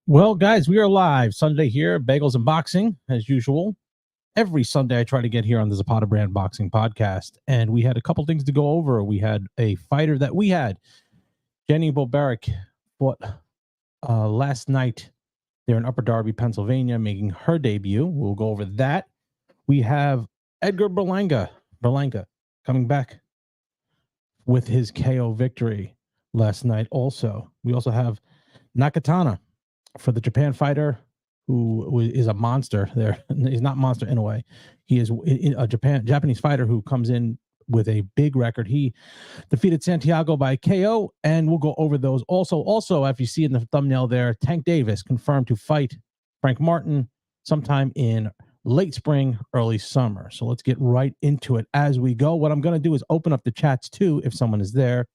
Well, guys, we are live Sunday here, Bagels and Boxing, as usual. Every Sunday, I try to get here on the Zapata Brand Boxing Podcast, and we had a couple things to go over. We had a fighter that we had, Jenny Boberic, fought last night there in Upper Darby, Pennsylvania, making her debut. We'll go over that. We have Edgar Berlanga coming back with his KO victory last night. Also, we also have Nakatana for the Japan fighter, who is a monster there. He's not monster in a way. He is a Japanese fighter who comes in with a big record. He defeated Santiago by KO, and we'll go over those. Also, if you see in the thumbnail there, Tank Davis confirmed to fight Frank Martin sometime in late spring, early summer. So let's get right into it as we go. What I'm going to do is open up the chats too, if someone is there.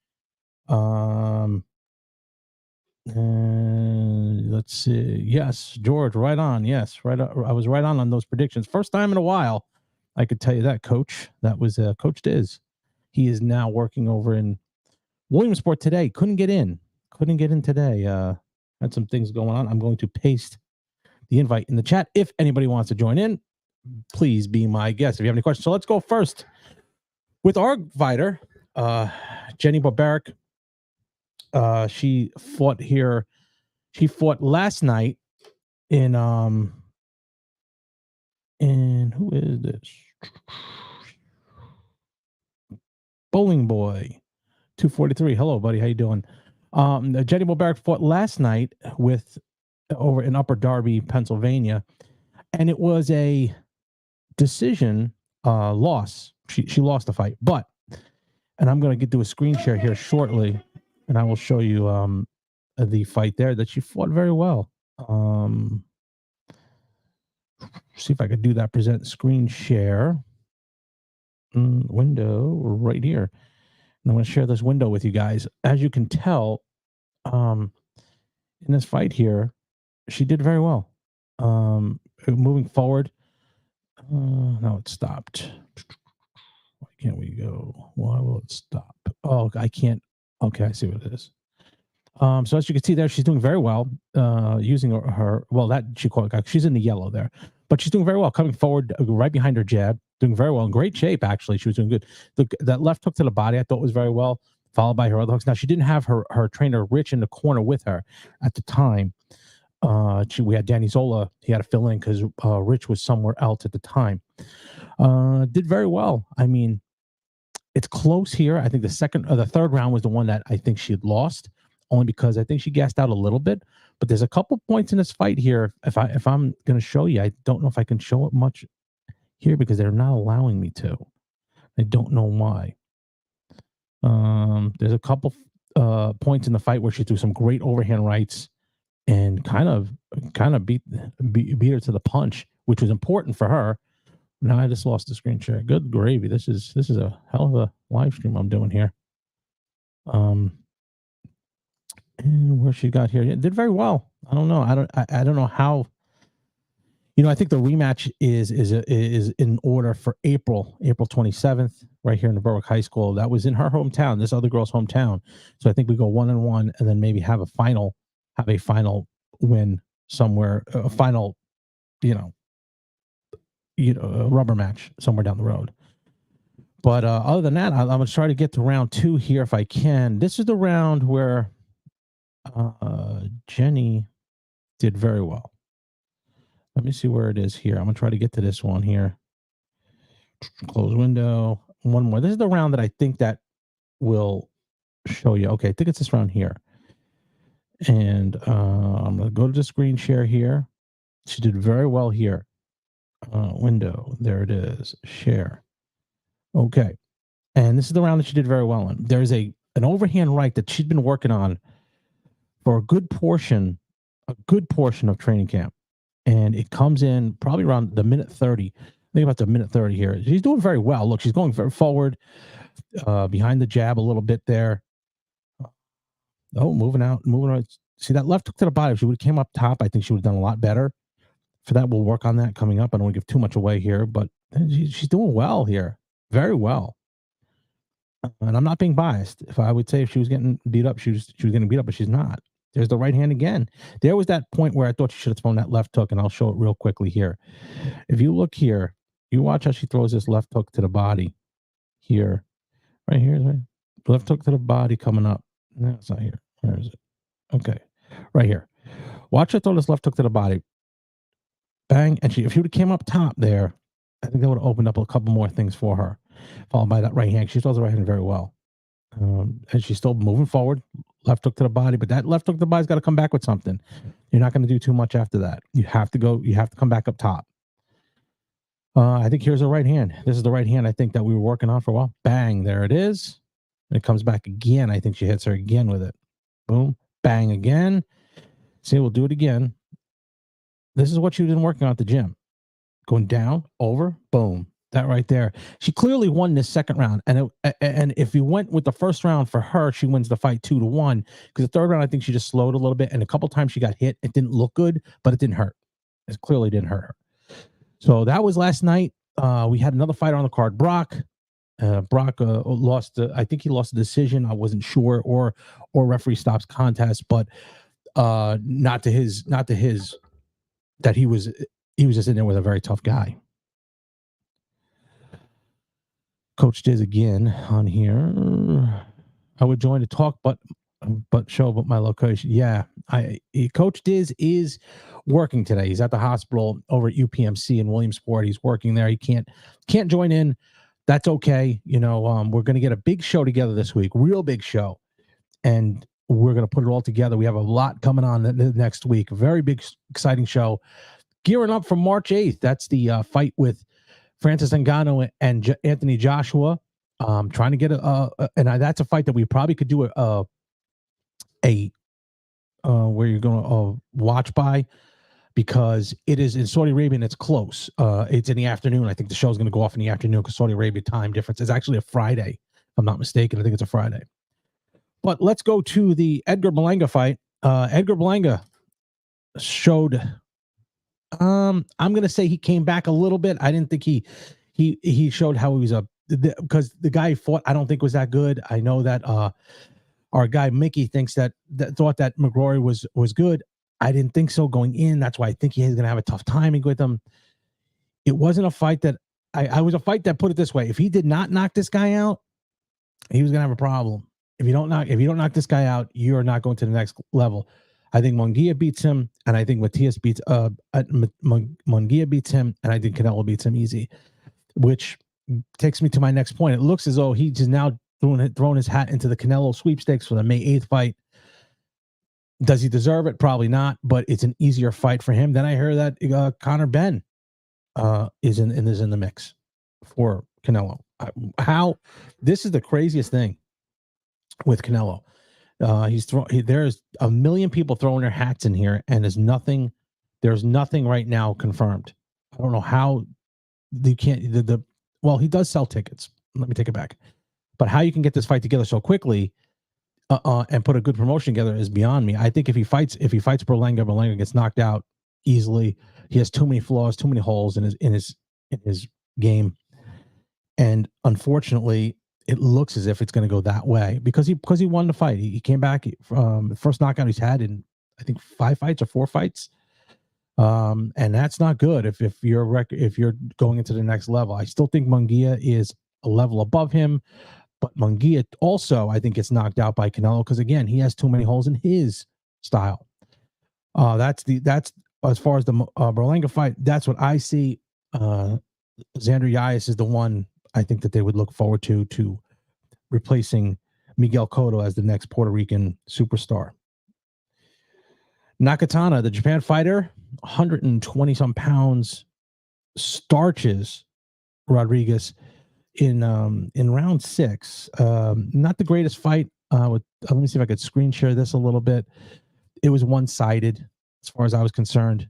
Let's see. Yes, George, right on. Yes, right. I was right on those predictions. First time in a while, I could tell you that, Coach. That was Coach Diz. He is now working over in Williamsport today. Couldn't get in today. Had some things going on. I'm going to paste the invite in the chat. If anybody wants to join in, please be my guest if you have any questions. So let's go first with our fighter, Jenny Boberic. She fought here. She fought last night in who is this? Bowling Boy 243. Hello, buddy. How you doing? Jenny Boberic fought last night with over in Upper Darby, Pennsylvania, and it was a decision loss. She lost the fight, but and I'm going to do a screen share here shortly, and I will show you the fight there that she fought very well. See if I could do that. Present screen share window right here. And I'm going to share this window with you guys. As you can tell, in this fight here, she did very well. Moving forward, now it stopped. Why can't we go? Why will it stop? Oh, I can't. Okay, I see what it is. So as you can see there, she's doing very well, using her well, that she called, she's in the yellow there, but she's doing very well, coming forward right behind her jab, doing very well, in great shape, actually. She was doing good. That left hook to the body, I thought was very well, followed by her other hooks. Now, she didn't have her trainer, Rich, in the corner with her at the time. We had Danny Zola. He had to fill in because Rich was somewhere else at the time. Did very well. I mean, it's close here. I think the third round was the one that I think she had lost, only because I think she gassed out a little bit. But there's a couple points in this fight here. If I'm going to show you, I don't know if I can show it much here because they're not allowing me to. I don't know why. There's a couple points in the fight where she threw some great overhand rights and kind of beat her to the punch, which was important for her. Now I just lost the screen share. Good gravy. This is a hell of a live stream I'm doing here. And where she got here, it did very well. I don't know. I don't know how. I think the rematch is in order for April 27th, right here in the Berwick High School. That was in her hometown, this other girl's hometown. So I think we go 1-1, and then maybe have a final win somewhere, a final, a rubber match somewhere down the road. But other than that, I'm going to try to get to round 2 here if I can. This is the round where Jenny did very well. Let me see where it is here. I'm going to try to get to this one here. Close window. One more. This is the round that I think that will show you. Okay, I think it's this round here. And I'm going to go to the screen share here. She did very well here. Window. There it is. Share. Okay. And this is the round that she did very well in. There's an overhand right that she'd been working on for a good portion of training camp. And it comes in probably around the minute 30. I think about the minute 30 here. She's doing very well. Look, she's going very forward, behind the jab a little bit there. Oh, moving right. See that left hook to the body. If she would have came up top, I think she would have done a lot better. For that, we'll work on that coming up. I don't want to give too much away here, but she's doing well here. Very well. And I'm not being biased. If I would say if she was getting beat up, she was getting beat up, but she's not. There's the right hand again. There was that point where I thought she should have thrown that left hook, and I'll show it real quickly here. If you look here, you watch how she throws this left hook to the body here. Right here, right? Left hook to the body coming up. No, it's not here. Where is it? Okay. Right here. Watch her throw this left hook to the body. Bang. And if she would have came up top there, I think that would have opened up a couple more things for her. Followed by that right hand. She throws the right hand very well. And she's still moving forward. Left hook to the body, but that left hook to the body's got to come back with something. You're not going to do too much after that. You have to come back up top. I think here's the right hand. This is the right hand I think that we were working on for a while. Bang, there it is. And it comes back again. I think she hits her again with it. Boom, bang again. See, we'll do it again. This is what she was working on at the gym. Going down, over, boom. That right there. She clearly won this second round. And if you went with the first round for her, she wins the fight 2-1. Because the third round, I think she just slowed a little bit. And a couple times she got hit. It didn't look good, but it didn't hurt. It clearly didn't hurt her. So that was last night. We had another fighter on the card, Brock. Brock lost. I think he lost the decision. I wasn't sure, or referee stops contest, but not to his. That he was just in there with a very tough guy. Coach Diz again on here. I would join the talk, but my location. Yeah, Coach Diz is working today. He's at the hospital over at UPMC in Williamsport. He's working there. He can't join in. That's okay. You know, we're going to get a big show together this week, real big show, and we're going to put it all together. We have a lot coming on the next week. A very big, exciting show. Gearing up for March 8th. That's the fight with Francis Ngannou and Anthony Joshua. Trying to get that's a fight that we probably could do where you're going to watch by, because it is in Saudi Arabia and it's close. It's in the afternoon. I think the show's going to go off in the afternoon because Saudi Arabia time difference is actually a Friday, if I'm not mistaken. I think it's a Friday. But let's go to the Edgar Berlanga fight. Edgar Berlanga showed. I'm going to say he came back a little bit. I didn't think he showed how he was because the guy he fought, I don't think was that good. I know that our guy Mickey thinks that thought that McGrory was good. I didn't think so going in. That's why I think he's going to have a tough timing with him. It wasn't a fight that I was a fight that, put it this way, if he did not knock this guy out, he was going to have a problem. If you don't knock this guy out, you're not going to the next level. I think Munguia beats him, and I think Matias beats Munguia beats him, and I think Canelo beats him easy, which takes me to my next point. It looks as though he's just now thrown his hat into the Canelo sweepstakes for the May 8th fight. Does he deserve it? Probably not, but it's an easier fight for him. Then I heard that Conor Benn is in the mix for Canelo. This is the craziest thing with Canelo. There's a million people throwing their hats in here, and there's nothing right now confirmed. I don't know how you can't. Well, he does sell tickets. Let me take it back. But how you can get this fight together so quickly and put a good promotion together is beyond me. I think if he fights Berlanga gets knocked out easily. He has too many flaws, too many holes in his game, and unfortunately, it looks as if it's going to go that way because he won the fight. He came back from the first knockout he's had in, I think, 5 fights or 4 fights. And that's not good if you're going into the next level. I still think Munguia is a level above him, but Munguia also, I think, gets knocked out by Canelo because, again, he has too many holes in his style. That's as far as the Berlanga fight. That's what I see. Xander Yáñez is the one I think that they would look forward to replacing Miguel Cotto as the next Puerto Rican superstar. Nakatana, the Japan fighter, 120 some pounds, starches Rodriguez in round 6. Not the greatest fight. Let me see if I could screen share this a little bit. It was one-sided as far as I was concerned.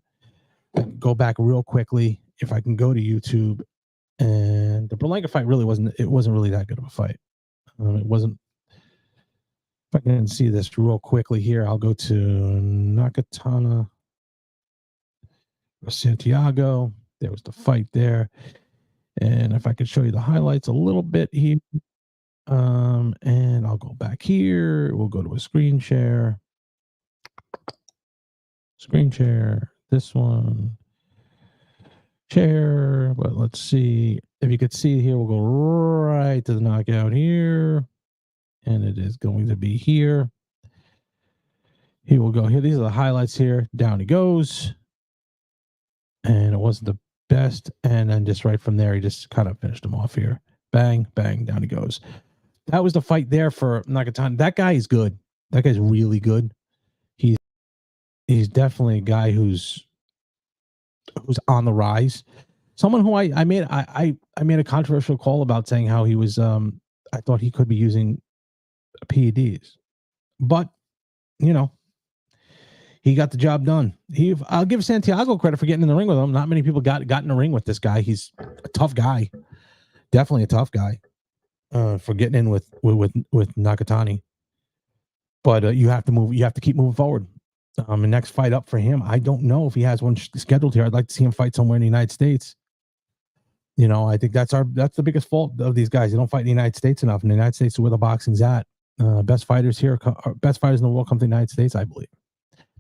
Go back real quickly if I can go to YouTube. And the Berlanga fight really wasn't really that good of a fight. It wasn't. If I can see this real quickly here, I'll go to Nakatana Santiago. There was the fight there. And if I could show you the highlights a little bit here. And I'll go back here. We'll go to a screen share. Screen share. This one. Share. But let's see. If you could see here, we'll go right to the knockout here. And it is going to be here. He will go here. These are the highlights here. Down he goes. And it wasn't the best. And then just right from there, he just kind of finished him off here. Bang, bang, down he goes. That was the fight there for Nakatani. That guy is good. That guy's really good. He's definitely a guy who's on the rise. Someone who I made a controversial call about saying how he was I thought he could be using PEDs. But, you know, he got the job done. I'll give Santiago credit for getting in the ring with him. Not many people got in the ring with this guy. He's a tough guy. Definitely a tough guy. For getting in with Nakatani. But you have to move. You have to keep moving forward. The next fight up for him, I don't know if he has one scheduled here. I'd like to see him fight somewhere in the United States. You know, I think that's the biggest fault of these guys. They don't fight in the United States enough. And the United States is where the boxing's at. Best fighters here, best fighters in the world come to the United States, I believe.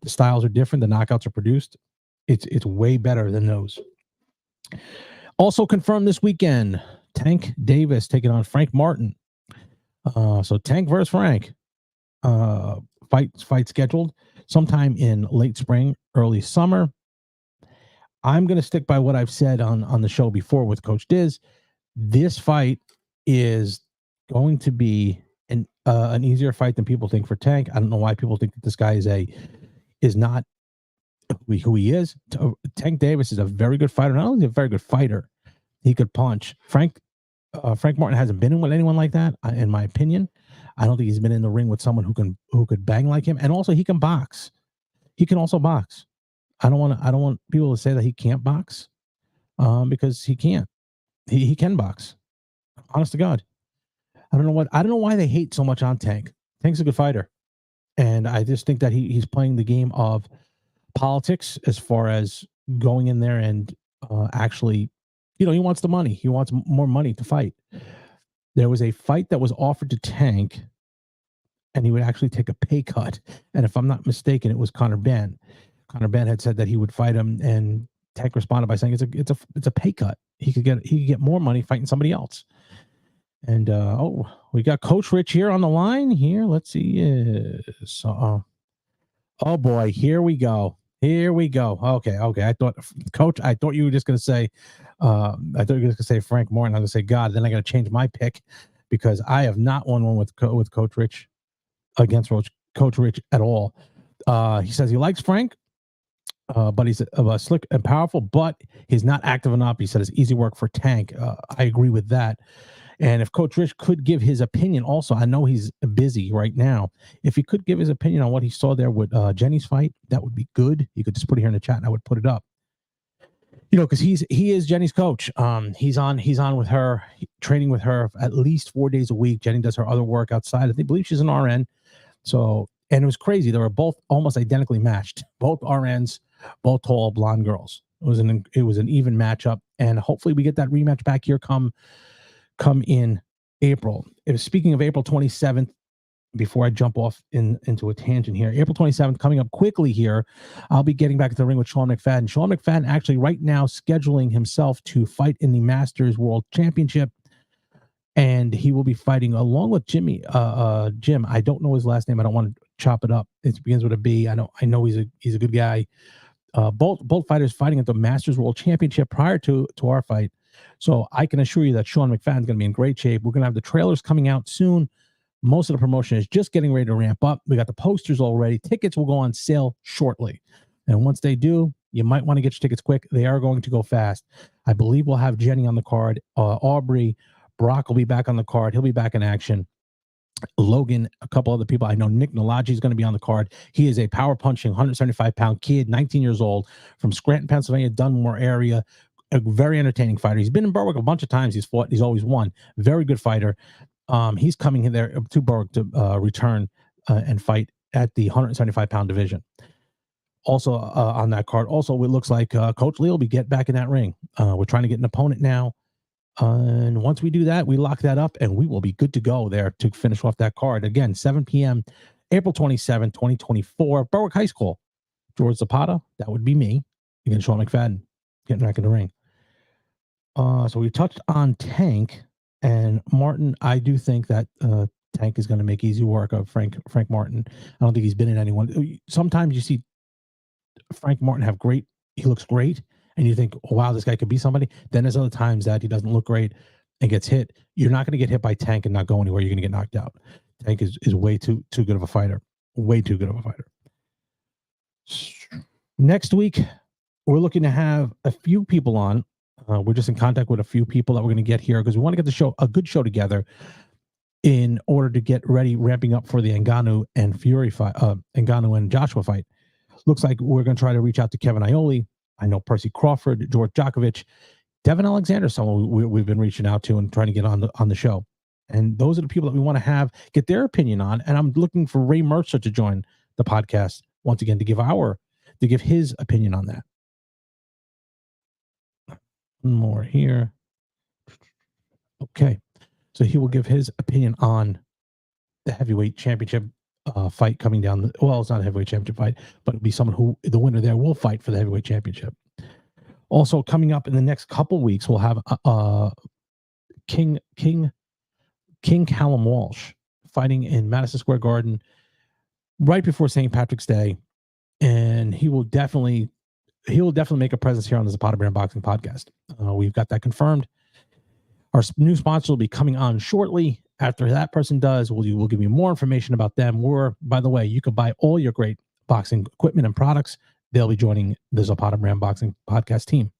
The styles are different. The knockouts are produced. It's way better than those. Also confirmed this weekend, Tank Davis taking on Frank Martin. So Tank versus Frank. Fight scheduled sometime in late spring, early summer. I'm going to stick by what I've said on the show before with Coach Diz. This fight is going to be an easier fight than people think for Tank. I don't know why people think that this guy is not who he is. Tank Davis is a very good fighter. Not only a very good fighter, he could punch. Frank Martin hasn't been in with anyone like that, in my opinion. I don't think he's been in the ring with someone who could bang like him, and also he can box. He can also box. I don't want people to say that he can't box, because he can't. He can box. Honest to God, I don't know why they hate so much on Tank. Tank's a good fighter, and I just think that he's playing the game of politics as far as going in there and actually, he wants the money. He wants more money to fight. There was a fight that was offered to Tank, and he would actually take a pay cut. And if I'm not mistaken, it was Conor Benn. Conor Benn had said that he would fight him, and Tank responded by saying it's a pay cut. He could get more money fighting somebody else. And we got Coach Rich here on the line. Here, let's see. Oh boy, here we go. Okay. I thought, Coach, you were just going to say, Frank Martin. I was going to say God. Then I got to change my pick because I have not won one with Coach Rich against Coach Rich at all. He says he likes Frank, but he's slick and powerful, but he's not active enough. He said it's easy work for Tank. I agree with that. And if Coach Rich could give his opinion also, I know he's busy right now. If he could give his opinion on what he saw there with Jenny's fight, that would be good. You could just put it here in the chat and I would put it up. Because he is Jenny's coach. He's on with her, training with her at least 4 days a week. Jenny does her other work outside. I believe she's an RN. So, and it was crazy. They were both almost identically matched. Both RNs, both tall blonde girls. It was an even matchup, and hopefully we get that rematch back here come in April. Speaking of April 27th, before I jump off into a tangent here, April 27th coming up quickly here, I'll be getting back to the ring with Sean McFadden. Sean McFadden actually right now scheduling himself to fight in the Masters World Championship, and he will be fighting along with Jim. I don't know his last name. I don't want to chop it up. It begins with a B. I know he's a good guy. Both fighters fighting at the Masters World Championship prior to our fight. So I can assure you that Sean McFadden's going to be in great shape. We're going to have the trailers coming out soon. Most of the promotion is just getting ready to ramp up. We got the posters already. Tickets will go on sale shortly. And once they do, you might want to get your tickets quick. They are going to go fast. I believe we'll have Jenny on the card. Aubrey, Brock will be back on the card. He'll be back in action. Logan, a couple other people. I know Nick Nalaji is going to be on the card. He is a power punching 175-pound kid, 19 years old, from Scranton, Pennsylvania, Dunmore area. A very entertaining fighter. He's been in Berwick a bunch of times. He's fought. He's always won. Very good fighter. He's coming in there to Berwick to return and fight at the 175-pound division. Also on that card. Also, it looks like Coach Lee will be getting back in that ring. We're trying to get an opponent now. And once we do that, we lock that up and we will be good to go there to finish off that card. Again, 7 p.m., April 27, 2024, Berwick High School. George Zapata, that would be me against Sean McFadden, getting back in the ring. So we touched on Tank and Martin. I do think that Tank is going to make easy work of Frank Martin. I don't think he's been in anyone. Sometimes you see Frank Martin have great. He looks great, and you think, oh, wow, this guy could be somebody. Then there's other times that he doesn't look great and gets hit. You're not going to get hit by Tank and not go anywhere. You're going to get knocked out. Tank is way too good of a fighter. Way too good of a fighter. Next week, we're looking to have a few people on. We're just in contact with a few people that we're going to get here because we want to get a good show together in order to get ready, ramping up for the Ngannou and Fury fight, Ngannou and Joshua fight. Looks like we're going to try to reach out to Kevin Iole. I know Percy Crawford, George Djokovic, Devin Alexander, someone we've been reaching out to and trying to get on the show. And those are the people that we want to get their opinion on. And I'm looking for Ray Mercer to join the podcast once again to give his opinion on that. More here. Okay. So he will give his opinion on the heavyweight championship fight coming down. Well, it's not a heavyweight championship fight, but it'll be someone who the winner there will fight for the heavyweight championship. Also coming up in the next couple weeks, we'll have King Callum Walsh fighting in Madison Square Garden right before St. Patrick's Day, and he will definitely make a presence here on the Zapata Brand Boxing Podcast. We've got that confirmed. Our new sponsor will be coming on shortly. After that person does, we'll give you more information about them. By the way, you can buy all your great boxing equipment and products. They'll be joining the Zapata Brand Boxing Podcast team.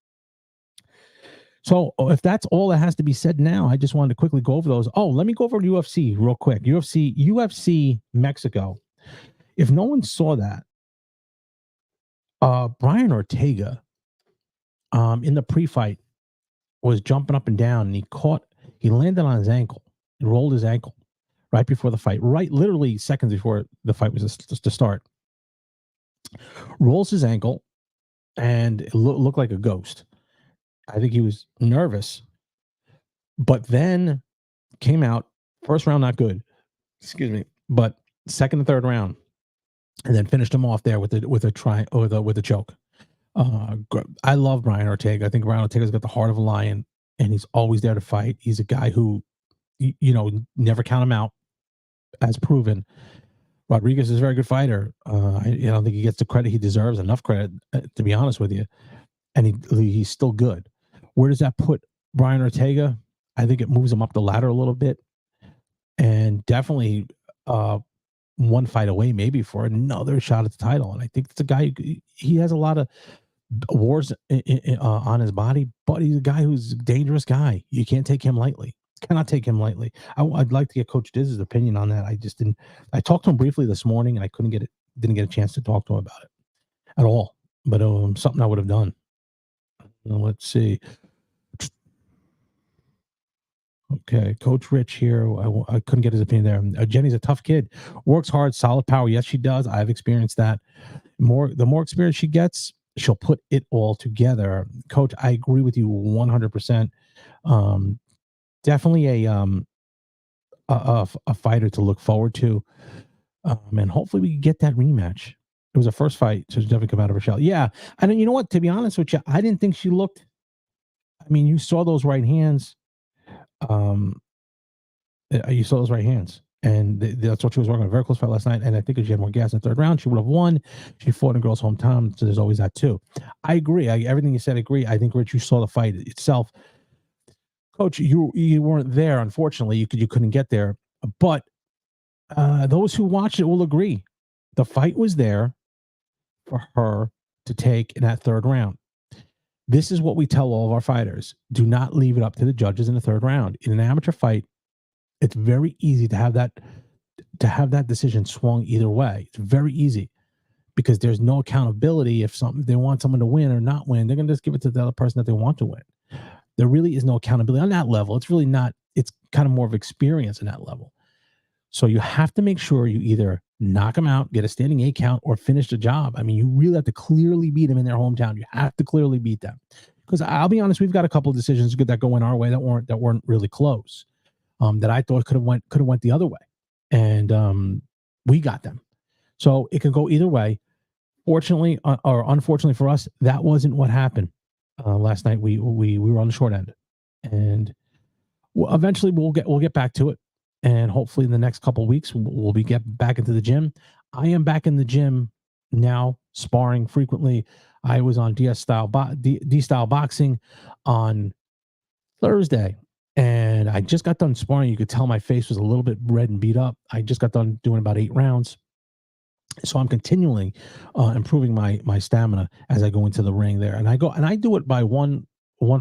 So if that's all that has to be said now, I just wanted to quickly go over those. Oh, let me go over UFC real quick. UFC Mexico. If no one saw that, Brian Ortega in the pre-fight was jumping up and down, and he landed on his ankle and rolled his ankle right before the fight, literally seconds before the fight was to start. Rolls his ankle, and it looked like a ghost. I think he was nervous, but then came out. First round, not good. Excuse me, but second and third round, and then finished him off there with a choke. I love Brian Ortega. I think Brian Ortega's got the heart of a lion, and he's always there to fight. He's a guy who, never count him out, as proven. Rodriguez is a very good fighter. I don't think he gets the credit he deserves, enough credit, to be honest with you. And he's still good. Where does that put Brian Ortega? I think it moves him up the ladder a little bit, and definitely one fight away maybe for another shot at the title. And I think it's a guy, he has a lot of wars on his body, but he's a guy who's a dangerous guy. You can't take him lightly. Cannot take him lightly. I'd like to get Coach Diz's opinion on that. I talked to him briefly this morning, and I didn't get a chance to talk to him about it at all. But something I would have done. Let's see. Okay, Coach Rich here. I couldn't get his opinion there. Jenny's a tough kid. Works hard, solid power. Yes, she does. I've experienced that. The more experience she gets, she'll put it all together. Coach, I agree with you 100%. Definitely a fighter to look forward to. And hopefully we can get that rematch. It was a first fight, so it's definitely come out of her shell. Yeah, and you know what? To be honest with you, I didn't think she looked. I mean, you saw those right hands. You saw those right hands, and that's what she was working on. A very close fight last night, and I think if she had more gas in the third round, she would have won. She fought in a girl's hometown, so there's always that too. I agree. Everything you said, I agree. I think, Rich, you saw the fight itself. Coach, you weren't there, unfortunately. You couldn't get there, but those who watched it will agree. The fight was there for her to take in that third round. This is what we tell all of our fighters. Do not leave it up to the judges in the third round. In an amateur fight, it's very easy to have that decision swung either way. It's very easy because there's no accountability. If they want someone to win or not win, they're going to just give it to the other person that they want to win. There really is no accountability on that level. It's really not. It's kind of more of experience in that level. So you have to make sure you either knock them out, get a standing 8 count, or finish the job. I mean, you really have to clearly beat them in their hometown. You have to clearly beat them. Because I'll be honest, we've got a couple of decisions that go in our way that weren't really close. That I thought could have went the other way, and we got them. So it could go either way. Fortunately, or unfortunately for us, that wasn't what happened. Last night we were on the short end, and eventually we'll get back to it, and hopefully in the next couple of weeks we'll be get back into the gym. I am back in the gym now, sparring frequently. I was on D style boxing on Thursday, and I just got done sparring. You could tell my face was a little bit red and beat up. I just got done doing about 8 rounds, so I'm continually improving my stamina as I go into the ring there, and I do it by one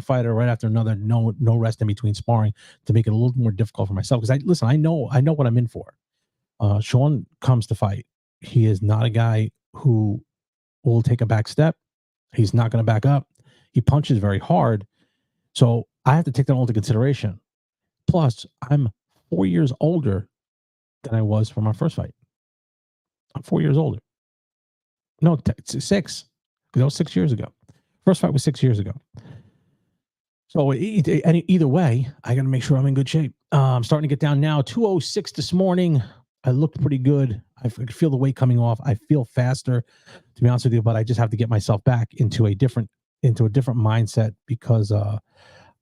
fighter right after another, no rest in between sparring, to make it a little more difficult for myself, because I know what I'm in for. Sean comes to fight. He is not a guy who will take a back step. He's not going to back up. He punches very hard, so I have to take that all into consideration. Plus, I'm 4 years older than I was for my first fight. I'm 4 years older. No, six, because that was 6 years ago. First fight was 6 years ago. So either way, I got to make sure I'm in good shape. I'm starting to get down now. 206 this morning. I looked pretty good. I feel the weight coming off. I feel faster, to be honest with you. But I just have to get myself back into a different mindset, because I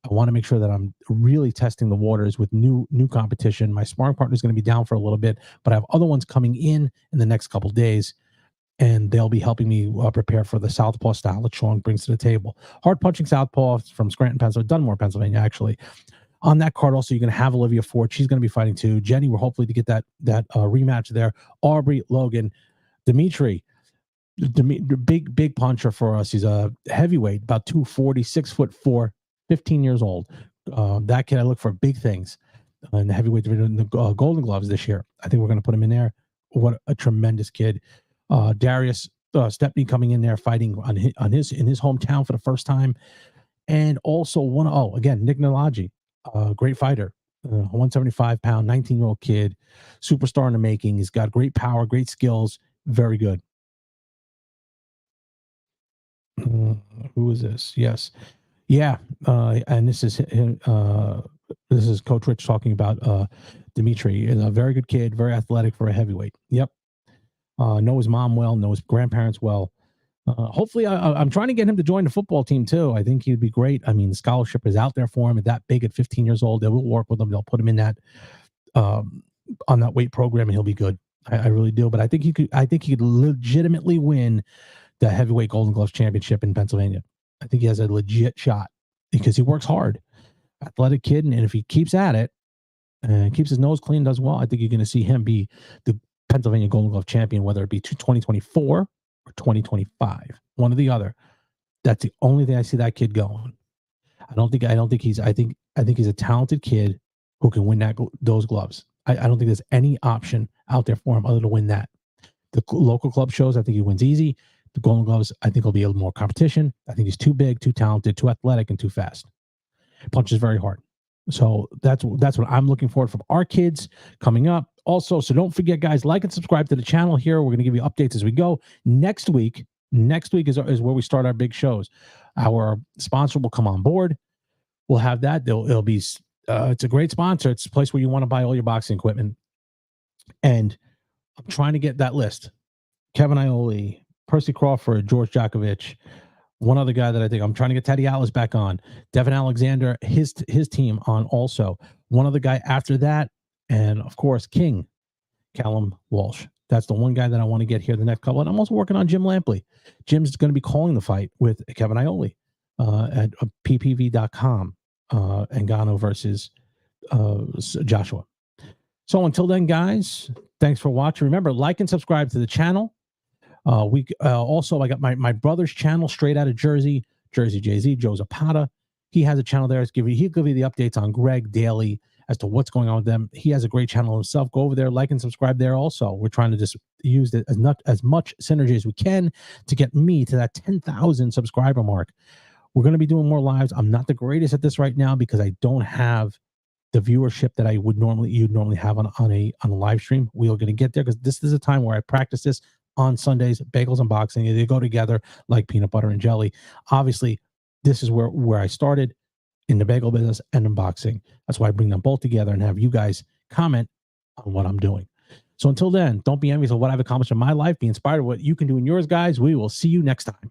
want to make sure that I'm really testing the waters with new competition. My sparring partner is going to be down for a little bit, but I have other ones coming in the next couple of days, and they'll be helping me prepare for the southpaw style that Sean brings to the table. Hard punching southpaw from Scranton, Pennsylvania, Dunmore, Pennsylvania, actually. On that card, also, you're going to have Olivia Ford. She's going to be fighting too. Jenny, we're hopefully to get that rematch there. Aubrey, Logan, Dimitri, the big puncher for us. He's a heavyweight, about 240, 6'4", 15 years old. That kid, I look for big things in the heavyweight division, the Golden Gloves this year. I think we're going to put him in there. What a tremendous kid. Darius Stepney coming in there fighting in his hometown for the first time, and also Nick Nalaji, great fighter, 175-pound, 19-year-old kid, superstar in the making. He's got great power, great skills, very good. Who is this? Yes, yeah, and this is Coach Rich talking about Dimitri. Is a very good kid, very athletic for a heavyweight. Yep. Know his mom well, know his grandparents well. Hopefully, I'm trying to get him to join the football team too. I think he'd be great. I mean, the scholarship is out there for him. At that big, at 15 years old, they will work with him. They'll put him in that on that weight program, and he'll be good. I really do. But I think he could legitimately win the heavyweight Golden Gloves championship in Pennsylvania. I think he has a legit shot because he works hard. Athletic kid, and if he keeps at it and keeps his nose clean, does well, I think you're going to see him be the Pennsylvania Golden Glove champion, whether it be 2024 or 2025, one or the other. That's the only thing I see that kid going. I think he's a talented kid who can win those gloves. I don't think there's any option out there for him other than to win that. The local club shows, I think he wins easy. The Golden Gloves, I think, will be a little more competition. I think he's too big, too talented, too athletic, and too fast. Punches very hard. So that's what I'm looking for from our kids coming up. Also, so don't forget, guys, like and subscribe to the channel here. We're going to give you updates as we go. Next week is where we start our big shows. Our sponsor will come on board. We'll have that. It'll be it's a great sponsor. It's a place where you want to buy all your boxing equipment. And I'm trying to get that list. Kevin Iole, Percy Crawford, George Djokovic, one other guy that I think I'm trying to get Teddy Atlas back on, Devin Alexander, his team on also. One other guy after that, and of course, King, Callum Walsh. That's the one guy that I want to get here the next couple. And I'm also working on Jim Lampley. Jim's going to be calling the fight with Kevin Iole at ppv.com, and Gano versus Joshua. So until then, guys, thanks for watching. Remember, like and subscribe to the channel. Also, I got my brother's channel, straight out of Jersey Jay-Z, Joe Zapata. He has a channel there. He'll give you the updates on Greg daily as to what's going on with them. He has a great channel himself. Go over there, like and subscribe there also. We're trying to just use it as much synergy as we can to get me to that 10,000 subscriber mark. We're going to be doing more lives. I'm not the greatest at this right now because I don't have the viewership that you'd normally have on a live stream. We are going to get there because this is a time where I practice this on Sundays. Bagels and boxing, they go together like peanut butter and jelly. Obviously, this is where I started in the bagel business and in boxing. That's why I bring them both together and have you guys comment on what I'm doing. So until then, don't be envious of what I've accomplished in my life. Be inspired of what you can do in yours, guys. We will see you next time.